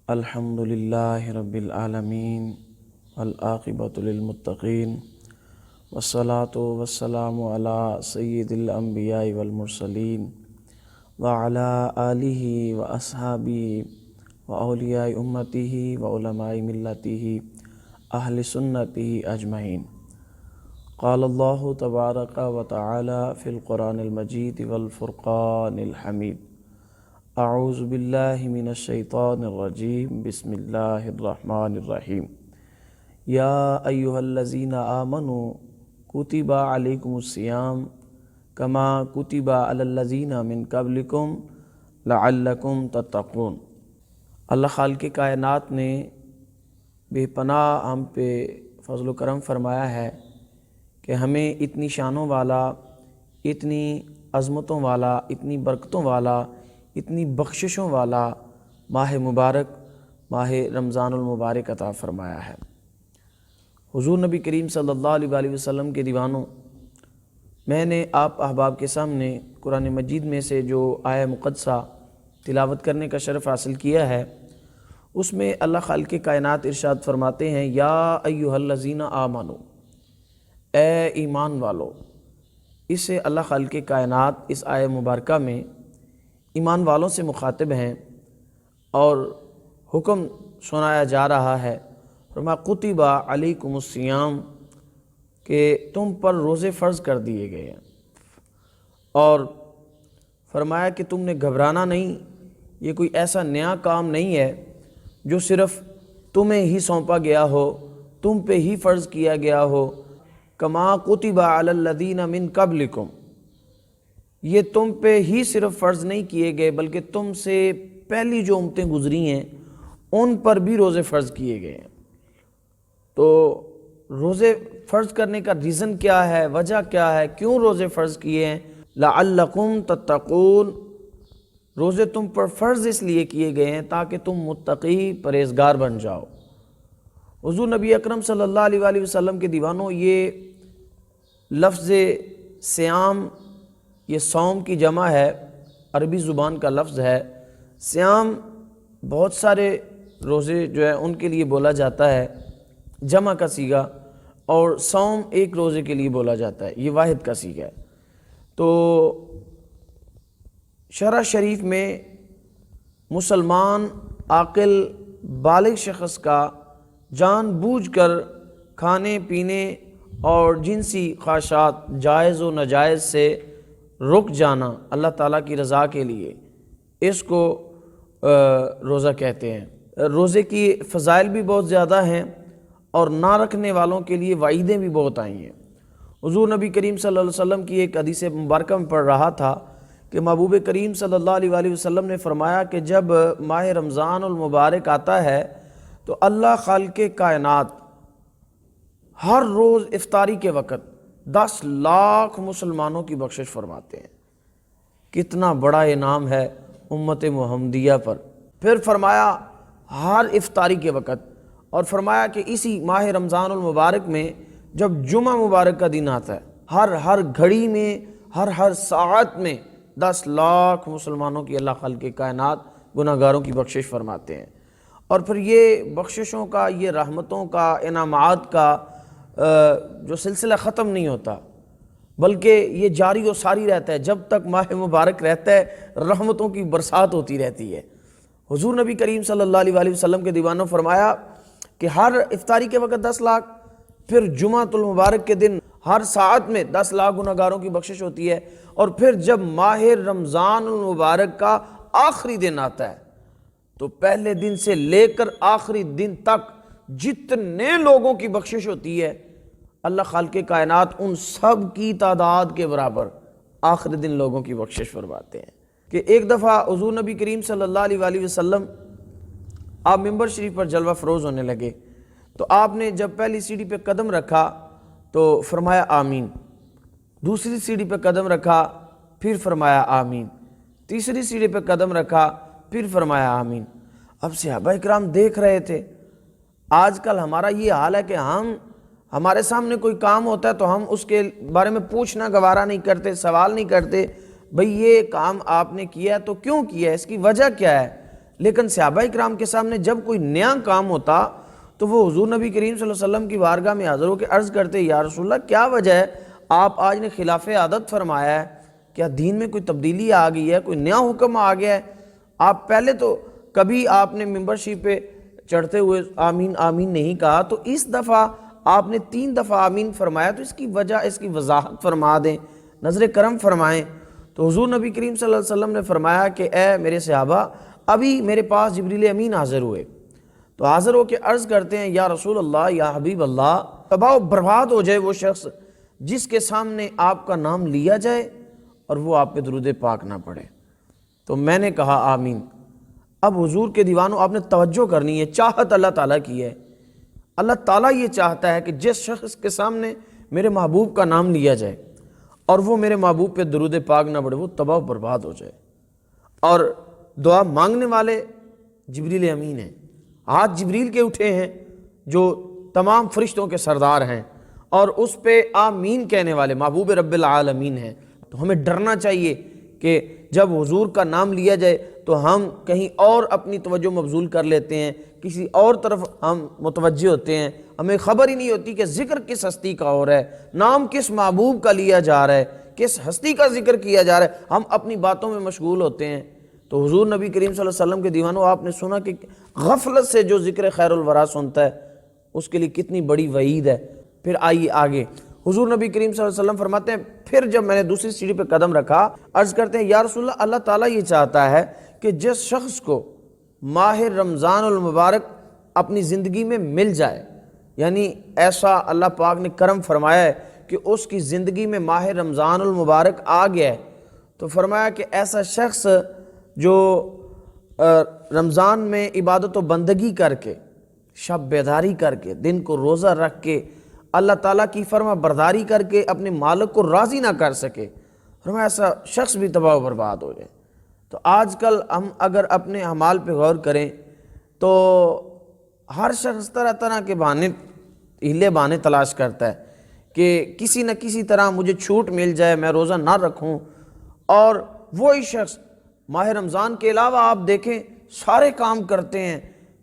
الحمدللہ رب العالمین والعاقبۃ للمتقین والصلاة والسلام علی سید الانبیاء والمرسلین وعلی آلہ واصحابہ واولیاء امتہ وعلماء ملتہ اہل سنتہ اجمعین۔ قال اللہ تبارک و تعالی فی القرآن المجید والفرقان الحمید۔ اعوذ باللہ من الشیطان الرجیم، بسم اللہ الرحمن الرحیم۔ یا ایہا الذین آمنوا کتب علیکم الصیام کما کتب علی الذین من قبلکم لعلکم تتقون۔ اللہ خالق کائنات نے بے پناہ ہم پہ فضل و کرم فرمایا ہے کہ ہمیں اتنی شانوں والا، اتنی عظمتوں والا، اتنی برکتوں والا، اتنی بخششوں والا ماہ مبارک، ماہ رمضان المبارک عطا فرمایا ہے۔ حضور نبی کریم صلی اللہ علیہ وآلہ وسلم کے دیوانوں، میں نے آپ احباب کے سامنے قرآن مجید میں سے جو آیہ مقدسہ تلاوت کرنے کا شرف حاصل کیا ہے، اس میں اللہ خالق کائنات ارشاد فرماتے ہیں، یا ایہا الذین آمنوا، اے ایمان والو۔ اس سے اللہ خالق کائنات اس آیہ مبارکہ میں ایمان والوں سے مخاطب ہیں اور حکم سنایا جا رہا ہے۔ فرمایا کتب علیکم الصیام، کہ تم پر روزے فرض کر دیے گئے ہیں، اور فرمایا کہ تم نے گھبرانا نہیں، یہ کوئی ایسا نیا کام نہیں ہے جو صرف تمہیں ہی سونپا گیا ہو، تم پہ ہی فرض کیا گیا ہو۔ کما کتب علی الذین من قبلکم، یہ تم پہ ہی صرف فرض نہیں کیے گئے بلکہ تم سے پہلی جو امتیں گزری ہیں ان پر بھی روزے فرض کیے گئے ہیں۔ تو روزے فرض کرنے کا ریزن کیا ہے، وجہ کیا ہے، کیوں روزے فرض کیے ہیں؟ لعلکم تتقون، روزے تم پر فرض اس لیے کیے گئے ہیں تاکہ تم متقی پرہیزگار بن جاؤ۔ حضور نبی اکرم صلی اللہ علیہ وآلہ وسلم کے دیوانوں، یہ لفظ صیام، یہ صوم کی جمع ہے، عربی زبان کا لفظ ہے۔ صیام بہت سارے روزے جو ہے ان کے لیے بولا جاتا ہے، جمع کا صیغہ، اور صوم ایک روزے کے لیے بولا جاتا ہے، یہ واحد کا صیغہ ہے۔ تو شرع شریف میں مسلمان عاقل بالغ شخص کا جان بوجھ کر کھانے پینے اور جنسی خواہشات جائز و ناجائز سے رک جانا اللہ تعالیٰ کی رضا کے لیے، اس کو روزہ کہتے ہیں۔ روزے کی فضائل بھی بہت زیادہ ہیں اور نہ رکھنے والوں کے لیے وعیدیں بھی بہت آئی ہیں۔ حضور نبی کریم صلی اللہ علیہ وسلم کی ایک حدیث مبارکہ میں پڑھ رہا تھا کہ محبوب کریم صلی اللہ علیہ وآلہ وسلم نے فرمایا کہ جب ماہ رمضان المبارک آتا ہے تو اللہ خالق کائنات ہر روز افطاری کے وقت 10 لاکھ مسلمانوں کی بخشش فرماتے ہیں۔ کتنا بڑا انعام ہے امت محمدیہ پر۔ پھر فرمایا ہر افطاری کے وقت، اور فرمایا کہ اسی ماہ رمضان المبارک میں جب جمعہ مبارک کا دن آتا ہے، ہر گھڑی میں، ہر ساعت میں 10 لاکھ مسلمانوں کی اللہ خالق کائنات گناہگاروں کی بخشش فرماتے ہیں۔ اور پھر یہ بخششوں کا، یہ رحمتوں کا، انعامات کا جو سلسلہ ختم نہیں ہوتا، بلکہ یہ جاری و ساری رہتا ہے۔ جب تک ماہ مبارک رہتا ہے رحمتوں کی برسات ہوتی رہتی ہے۔ حضور نبی کریم صلی اللہ علیہ وآلہ وسلم کے دیوانوں فرمایا کہ ہر افطاری کے وقت 10 لاکھ، پھر جمعۃ المبارک کے دن ہر ساعت میں 10 لاکھ گناہگاروں کی بخشش ہوتی ہے، اور پھر جب ماہ رمضان المبارک کا آخری دن آتا ہے تو پہلے دن سے لے کر آخری دن تک جتنے لوگوں کی بخشش ہوتی ہے، اللہ خالق کائنات ان سب کی تعداد کے برابر آخری دن لوگوں کی بخشش فرماتے ہیں۔ کہ ایک دفعہ حضور نبی کریم صلی اللہ علیہ وآلہ وسلم آپ ممبر شریف پر جلوہ فروز ہونے لگے، تو آپ نے جب پہلی سیڑھی پہ قدم رکھا تو فرمایا آمین، دوسری سیڑھی پہ قدم رکھا پھر فرمایا آمین، تیسری سیڑھی پہ قدم رکھا پھر فرمایا آمین۔ اب صحابہ کرام دیکھ رہے تھے۔ آج کل ہمارا یہ حال ہے کہ ہمارے سامنے کوئی کام ہوتا ہے تو ہم اس کے بارے میں پوچھنا گوارا نہیں کرتے، سوال نہیں کرتے، بھئی یہ کام آپ نے کیا ہے تو کیوں کیا ہے، اس کی وجہ کیا ہے؟ لیکن صحابہ کرام کے سامنے جب کوئی نیا کام ہوتا تو وہ حضور نبی کریم صلی اللہ علیہ وسلم کی بارگاہ میں حاضر ہو کے عرض کرتے یا رسول اللہ کیا وجہ ہے، آپ آج نے خلاف عادت فرمایا ہے، کیا دین میں کوئی تبدیلی آ گئی ہے، کوئی نیا حکم آ گیا ہے؟ آپ پہلے تو کبھی آپ نے ممبرشپ پہ چڑھتے ہوئے آمین آمین نہیں کہا، تو اس دفعہ آپ نے 3 دفعہ آمین فرمایا، تو اس کی وجہ، اس کی وضاحت فرما دیں، نظر کرم فرمائیں۔ تو حضور نبی کریم صلی اللہ علیہ وسلم نے فرمایا کہ اے میرے صحابہ، ابھی میرے پاس جبریل امین حاضر ہوئے، تو حاضر ہو کے عرض کرتے ہیں یا رسول اللہ، یا حبیب اللہ، تباہ و برباد ہو جائے وہ شخص جس کے سامنے آپ کا نام لیا جائے اور وہ آپ پہ درود پاک نہ پڑھے۔ تو میں نے کہا آمین۔ اب حضور کے دیوانوں، آپ نے توجہ کرنی ہے، چاہت اللہ تعالیٰ کی ہے۔ اللہ تعالیٰ یہ چاہتا ہے کہ جس شخص کے سامنے میرے محبوب کا نام لیا جائے اور وہ میرے محبوب پہ درود پاک نہ پڑھے، وہ تباہ و برباد ہو جائے۔ اور دعا مانگنے والے جبریل امین ہیں، ہاتھ جبریل کے اٹھے ہیں جو تمام فرشتوں کے سردار ہیں، اور اس پہ آمین کہنے والے محبوب رب العالمین ہیں۔ تو ہمیں ڈرنا چاہیے کہ جب حضور کا نام لیا جائے تو ہم کہیں اور اپنی توجہ مبذول کر لیتے ہیں، کسی اور طرف ہم متوجہ ہوتے ہیں، ہمیں خبر ہی نہیں ہوتی کہ ذکر کس ہستی کا ہو رہا ہے، نام کس محبوب کا لیا جا رہا ہے، کس ہستی کا ذکر کیا جا رہا ہے، ہم اپنی باتوں میں مشغول ہوتے ہیں۔ تو حضور نبی کریم صلی اللہ علیہ وسلم کے دیوانوں، آپ نے سنا کہ غفلت سے جو ذکر خیر الورا سنتا ہے اس کے لیے کتنی بڑی وعید ہے۔ پھر آئیے آگے، حضور نبی کریم صلی اللہ علیہ وسلم فرماتے ہیں پھر جب میں نے دوسری سیڑھی پہ قدم رکھا، عرض کرتے ہیں یا رسول اللہ، اللہ تعالیٰ یہ چاہتا ہے کہ جس شخص کو ماہ رمضان المبارک اپنی زندگی میں مل جائے، یعنی ایسا اللہ پاک نے کرم فرمایا ہے کہ اس کی زندگی میں ماہ رمضان المبارک آ گیا ہے، تو فرمایا کہ ایسا شخص جو رمضان میں عبادت و بندگی کر کے، شب بیداری کر کے، دن کو روزہ رکھ کے، اللہ تعالیٰ کی فرما برداری کر کے اپنے مالک کو راضی نہ کر سکے، فرمایا ایسا شخص بھی تباہ و برباد ہو جائے۔ تو آج کل ہم اگر اپنے اعمال پہ غور کریں تو ہر شخص طرح طرح کے بہانے، ہیلے بہانے تلاش کرتا ہے کہ کسی نہ کسی طرح مجھے چھوٹ مل جائے، میں روزہ نہ رکھوں۔ اور وہی شخص ماہ رمضان کے علاوہ آپ دیکھیں سارے کام کرتے ہیں،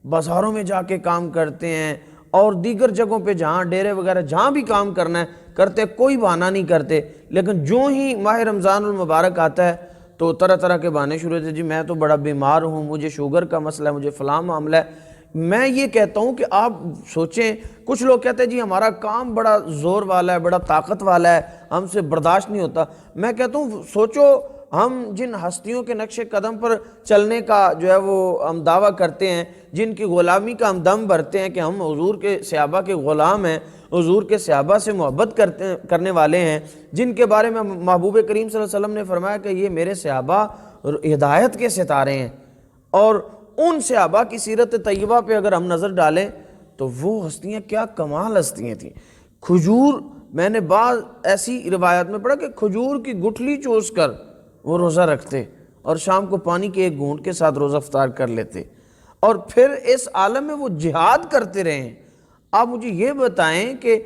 بازاروں میں جا کے کام کرتے ہیں، اور دیگر جگہوں پہ جہاں ڈیرے وغیرہ جہاں بھی کام کرنا ہے کرتے، کوئی بہانہ نہیں کرتے۔ لیکن جو ہی ماہ رمضان المبارک آتا ہے تو طرح طرح کے بہانے شروع ہوتے ہیں، جی میں تو بڑا بیمار ہوں، مجھے شوگر کا مسئلہ ہے، مجھے فلاں معاملہ ہے۔ میں یہ کہتا ہوں کہ آپ سوچیں، کچھ لوگ کہتے ہیں جی ہمارا کام بڑا زور والا ہے، بڑا طاقت والا ہے، ہم سے برداشت نہیں ہوتا۔ میں کہتا ہوں سوچو، ہم جن ہستیوں کے نقش قدم پر چلنے کا جو ہے وہ ہم دعویٰ کرتے ہیں، جن کی غلامی کا ہم دم بھرتے ہیں کہ ہم حضور کے صحابہ کے غلام ہیں، حضور کے صحابہ سے محبت کرنے والے ہیں، جن کے بارے میں محبوب کریم صلی اللہ علیہ وسلم نے فرمایا کہ یہ میرے صحابہ ہدایت کے ستارے ہیں، اور ان صحابہ کی سیرت طیبہ پہ اگر ہم نظر ڈالیں تو وہ ہستیاں کیا کمال ہستیاں تھیں۔ کھجور، میں نے بعض ایسی روایات میں پڑھا کہ کھجور کی گٹھلی چوس کر وہ روزہ رکھتے اور شام کو پانی کے ایک گھونٹ کے ساتھ روزہ افطار کر لیتے، اور پھر اس عالم میں وہ جہاد کرتے رہے ہیں۔ آپ مجھے یہ بتائیں کہ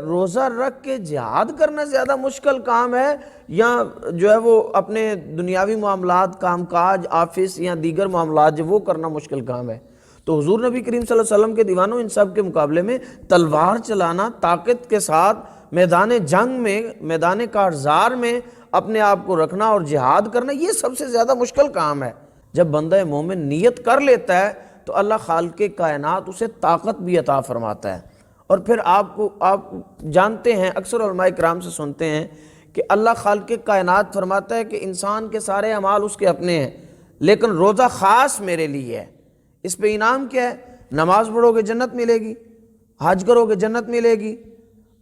روزہ رکھ کے جہاد کرنا زیادہ مشکل کام ہے یا جو ہے وہ اپنے دنیاوی معاملات، کام کاج، آفس یا دیگر معاملات جو وہ کرنا مشکل کام ہے؟ تو حضور نبی کریم صلی اللہ علیہ وسلم کے دیوانوں، ان سب کے مقابلے میں تلوار چلانا، طاقت کے ساتھ میدان جنگ میں، میدان کارزار میں اپنے آپ کو رکھنا اور جہاد کرنا، یہ سب سے زیادہ مشکل کام ہے۔ جب بندہ مومن نیت کر لیتا ہے تو اللہ خالق کائنات اسے طاقت بھی عطا فرماتا ہے۔ اور پھر آپ جانتے ہیں، اکثر علماء کرام سے سنتے ہیں کہ اللہ خالق کائنات فرماتا ہے کہ انسان کے سارے اعمال اس کے اپنے ہیں، لیکن روزہ خاص میرے لیے ہے۔ اس پہ انعام کیا ہے؟ نماز پڑھو گے جنت ملے گی، حج کرو گے جنت ملے گی،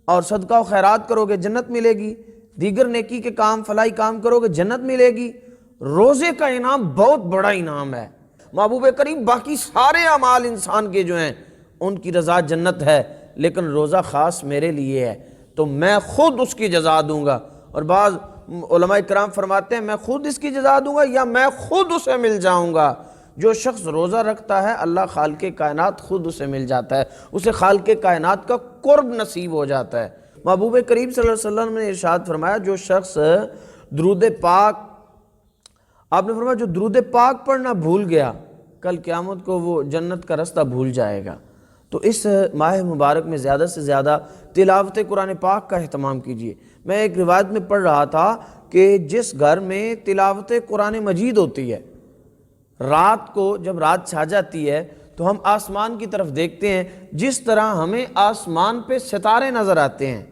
اور صدقہ و خیرات کرو گے جنت ملے گی، دیگر نیکی کے کام، فلاحی کام کرو گے جنت ملے گی۔ روزے کا انعام بہت بڑا انعام ہے۔ محبوب کریم باقی سارے اعمال انسان کے جو ہیں ان کی رضا جنت ہے، لیکن روزہ خاص میرے لیے ہے، تو میں خود اس کی جزا دوں گا۔ اور بعض علماء کرام فرماتے ہیں میں خود اس کی جزا دوں گا یا میں خود اسے مل جاؤں گا۔ جو شخص روزہ رکھتا ہے اللہ خالق کائنات خود اسے مل جاتا ہے، اسے خالق کائنات کا قرب نصیب ہو جاتا ہے۔ محبوب کریم صلی اللہ علیہ وسلم نے ارشاد فرمایا جو شخص درود پاک آپ نے فرمایا جو درود پاک پڑھنا بھول گیا کل قیامت کو وہ جنت کا رستہ بھول جائے گا۔ تو اس ماہ مبارک میں زیادہ سے زیادہ تلاوت قرآن پاک کا اہتمام کیجیے۔ میں ایک روایت میں پڑھ رہا تھا کہ جس گھر میں تلاوت قرآن مجید ہوتی ہے، رات کو جب رات چھا جاتی ہے تو ہم آسمان کی طرف دیکھتے ہیں، جس طرح ہمیں آسمان پہ ستارے نظر آتے ہیں،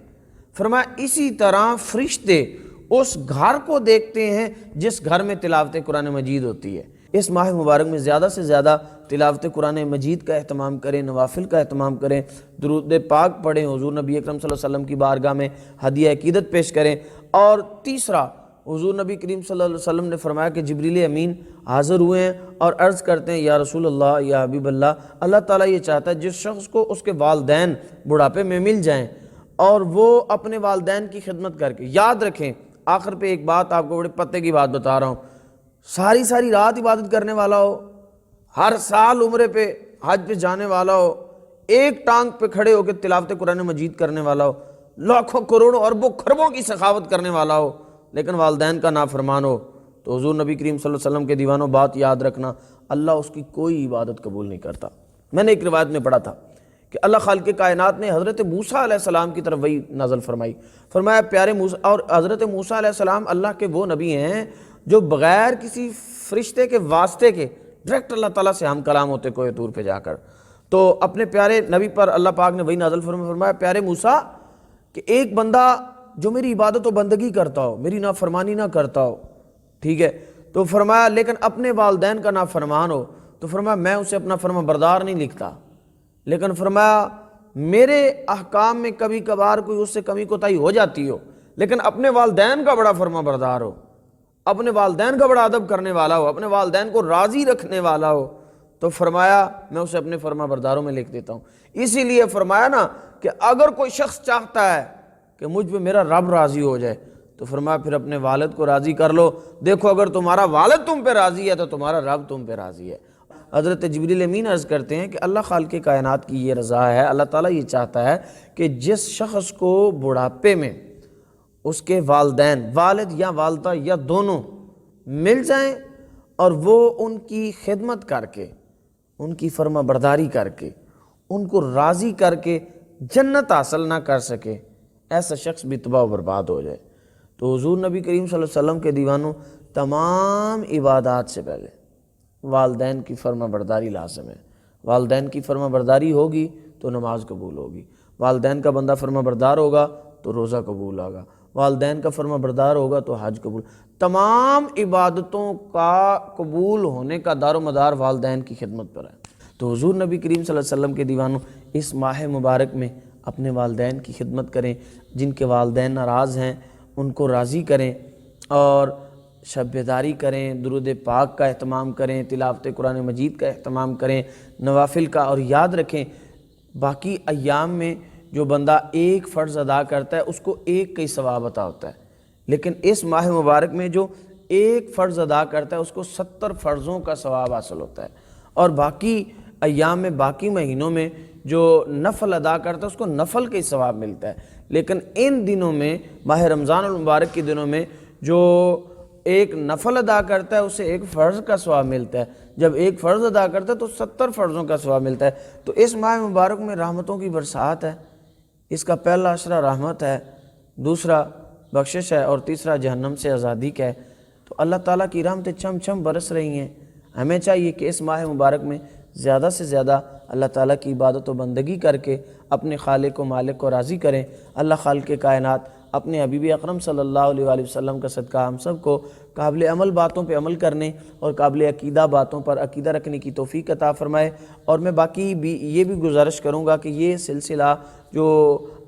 فرمایا اسی طرح فرشتے اس گھر کو دیکھتے ہیں جس گھر میں تلاوت قرآن مجید ہوتی ہے۔ اس ماہ مبارک میں زیادہ سے زیادہ تلاوت قرآن مجید کا اہتمام کریں، نوافل کا اہتمام کریں، درود پاک پڑھیں، حضور نبی اکرم صلی اللہ علیہ وسلم کی بارگاہ میں ہدیہ عقیدت پیش کریں۔ اور تیسرا، حضور نبی کریم صلی اللہ علیہ وسلم نے فرمایا کہ جبریل امین حاضر ہوئے ہیں اور عرض کرتے ہیں یا رسول اللہ، یا حبیب اللہ، اللہ تعالیٰ یہ چاہتا ہے جس شخص کو اس کے والدین بڑھاپے میں مل جائیں اور وہ اپنے والدین کی خدمت کر کے، یاد رکھیں آخر پہ ایک بات آپ کو بڑے پتے کی بات بتا رہا ہوں، ساری رات عبادت کرنے والا ہو، ہر سال عمرے پہ حج پہ جانے والا ہو، ایک ٹانگ پہ کھڑے ہو کے تلاوت قرآن مجید کرنے والا ہو، لاکھوں کروڑوں اربوں خربوں کی سخاوت کرنے والا ہو، لیکن والدین کا نافرمان ہو، تو حضور نبی کریم صلی اللہ علیہ وسلم کے دیوانوں بات یاد رکھنا، اللہ اس کی کوئی عبادت قبول نہیں کرتا۔ میں نے ایک روایت میں پڑھا تھا کہ اللہ خالق کائنات نے حضرت موسیٰ علیہ السلام کی طرف وحی نازل فرمایا پیارے موسیٰ، اور حضرت موسیٰ علیہ السلام اللہ کے وہ نبی ہیں جو بغیر کسی فرشتے کے واسطے کے ڈائریکٹ اللہ تعالیٰ سے ہم کلام ہوتے کوہ طور پہ جا کر، تو اپنے پیارے نبی پر اللہ پاک نے وحی نازل فرمایا پیارے موسیٰ کہ ایک بندہ جو میری عبادت و بندگی کرتا ہو، میری نافرمانی نہ کرتا ہو، ٹھیک ہے، تو فرمایا لیکن اپنے والدین کا نافرمان ہو، تو فرمایا میں اسے اپنا فرما بردار نہیں لکھتا، لیکن فرمایا میرے احکام میں کبھی کبھار کوئی اس سے کمی کوتاہی ہو جاتی ہو، لیکن اپنے والدین کا بڑا فرما بردار ہو، اپنے والدین کا بڑا ادب کرنے والا ہو، اپنے والدین کو راضی رکھنے والا ہو، تو فرمایا میں اسے اپنے فرما برداروں میں لکھ دیتا ہوں۔ اسی لیے فرمایا نا کہ اگر کوئی شخص چاہتا ہے کہ مجھ پہ میرا رب راضی ہو جائے تو فرمایا پھر اپنے والد کو راضی کر لو، دیکھو اگر تمہارا والد تم پہ راضی ہے تو تمہارا رب تم پہ راضی ہے۔ حضرت جبریل امین عرض کرتے ہیں کہ اللہ خالق کائنات کی یہ رضا ہے، اللہ تعالیٰ یہ چاہتا ہے کہ جس شخص کو بڑھاپے میں اس کے والدین، والد یا والدہ یا دونوں مل جائیں اور وہ ان کی خدمت کر کے، ان کی فرما برداری کر کے، ان کو راضی کر کے جنت حاصل نہ کر سکے، ایسا شخص بھی تباہ و برباد ہو جائے۔ تو حضور نبی کریم صلی اللہ علیہ وسلم کے دیوانوں، تمام عبادات سے پہلے والدین کی فرما برداری لازم ہے۔ والدین کی فرما برداری ہوگی تو نماز قبول ہوگی، والدین کا بندہ فرما بردار ہوگا تو روزہ قبول ہوگا، والدین کا فرما بردار ہوگا تو حج قبول۔ تمام عبادتوں کا قبول ہونے کا دار و مدار والدین کی خدمت پر ہے۔ تو حضور نبی کریم صلی اللہ علیہ وسلم کے دیوانوں، اس ماہ مبارک میں اپنے والدین کی خدمت کریں، جن کے والدین ناراض ہیں ان کو راضی کریں، اور شب بیداری کریں، درود پاک کا اہتمام کریں، تلاوت قرآن مجید کا اہتمام کریں، نوافل کا، اور یاد رکھیں باقی ایام میں جو بندہ ایک فرض ادا کرتا ہے اس کو ایک کا ہی ثواب عطا ہوتا ہے، لیکن اس ماہ مبارک میں جو ایک فرض ادا کرتا ہے اس کو 70 فرضوں کا ثواب حاصل ہوتا ہے، اور باقی ایام میں، باقی مہینوں میں جو نفل ادا کرتا ہے اس کو نفل کا ہی ثواب ملتا ہے، لیکن ان دنوں میں، ماہ رمضان المبارک کے دنوں میں، جو ایک نفل ادا کرتا ہے اسے ایک فرض کا ثواب ملتا ہے، جب ایک فرض ادا کرتا ہے تو 70 فرضوں کا ثواب ملتا ہے۔ تو اس ماہ مبارک میں رحمتوں کی برسات ہے، اس کا پہلا عشرہ رحمت ہے، دوسرا بخشش ہے، اور تیسرا جہنم سے آزادی کا ہے۔ تو اللہ تعالیٰ کی رحمتیں چھم چھم برس رہی ہیں، ہمیں چاہیے کہ اس ماہ مبارک میں زیادہ سے زیادہ اللہ تعالیٰ کی عبادت و بندگی کر کے اپنے خالق و مالک کو راضی کریں۔ اللہ خالق کائنات اپنے حبیب اکرم صلی اللہ علیہ وآلہ وسلم کا صدقہ ہم سب کو قابل عمل باتوں پہ عمل کرنے اور قابل عقیدہ باتوں پر عقیدہ رکھنے کی توفیق عطا فرمائے۔ اور میں باقی بھی یہ بھی گزارش کروں گا کہ یہ سلسلہ جو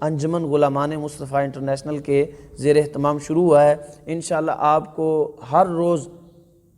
انجمن غلامان مصطفیٰ انٹرنیشنل کے زیر اہتمام شروع ہوا ہے، انشاءاللہ آپ کو ہر روز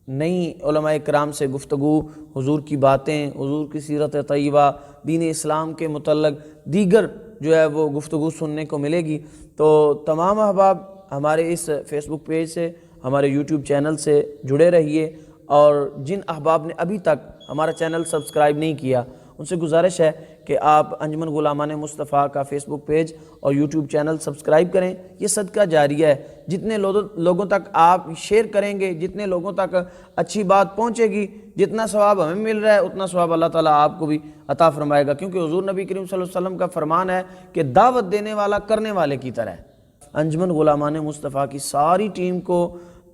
نئی علماء کرام سے گفتگو، حضور کی باتیں، حضور کی سیرت طیبہ، دین اسلام کے متعلق دیگر جو ہے وہ گفتگو سننے کو ملے گی۔ تو تمام احباب ہمارے اس فیس بک پیج سے، ہمارے یوٹیوب چینل سے جڑے رہیے، اور جن احباب نے ابھی تک ہمارا چینل سبسکرائب نہیں کیا ان سے گزارش ہے کہ آپ انجمن غلامان مصطفیٰ کا فیس بک پیج اور یوٹیوب چینل سبسکرائب کریں۔ یہ صدقہ جاریہ ہے، جتنے لوگوں تک آپ شیئر کریں گے، جتنے لوگوں تک اچھی بات پہنچے گی، جتنا ثواب ہمیں مل رہا ہے اتنا ثواب اللہ تعالیٰ آپ کو بھی عطا فرمائے گا، کیونکہ حضور نبی کریم صلی اللہ علیہ وسلم کا فرمان ہے کہ دعوت دینے والا کرنے والے کی طرح ہے۔ انجمن غلامان مصطفیٰ کی ساری ٹیم کو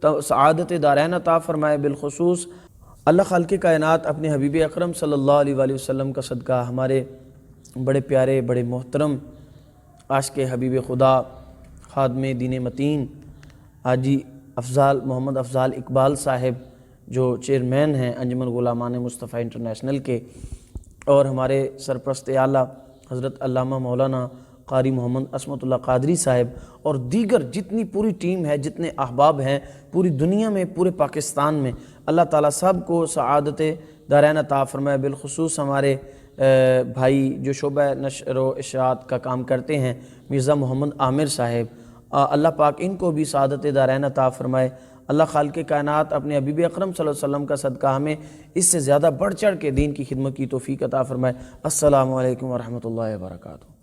سعادت دارین عطا فرمائے۔ بالخصوص اللہ خالق کائنات اپنے حبیب اکرم صلی اللہ علیہ وآلہ وسلم کا صدقہ ہمارے بڑے پیارے، بڑے محترم عاشق حبیب خدا، خادم دین متین حاجی محمد افضال اقبال صاحب جو چیئرمین ہیں انجمن غلامان مصطفیٰ انٹرنیشنل کے، اور ہمارے سرپرست اعلیٰ حضرت علامہ مولانا قاری محمد عصمت اللہ قادری صاحب، اور دیگر جتنی پوری ٹیم ہے، جتنے احباب ہیں پوری دنیا میں، پورے پاکستان میں، اللہ تعالیٰ سب کو سعادت دارین عطا فرمائے۔ بالخصوص ہمارے بھائی جو شعبہ نشر و اشاعت کا کام کرتے ہیں مرزا محمد عامر صاحب، اللہ پاک ان کو بھی سعادت دارین عطا فرمائے۔ اللہ خالق کائنات اپنے حبیب اکرم صلی اللہ علیہ وسلم کا صدقہ ہمیں اس سے زیادہ بڑھ چڑھ کے دین کی خدمت کی توفیق عطا فرمائے۔ السلام علیکم ورحمۃ اللہ وبرکاتہ۔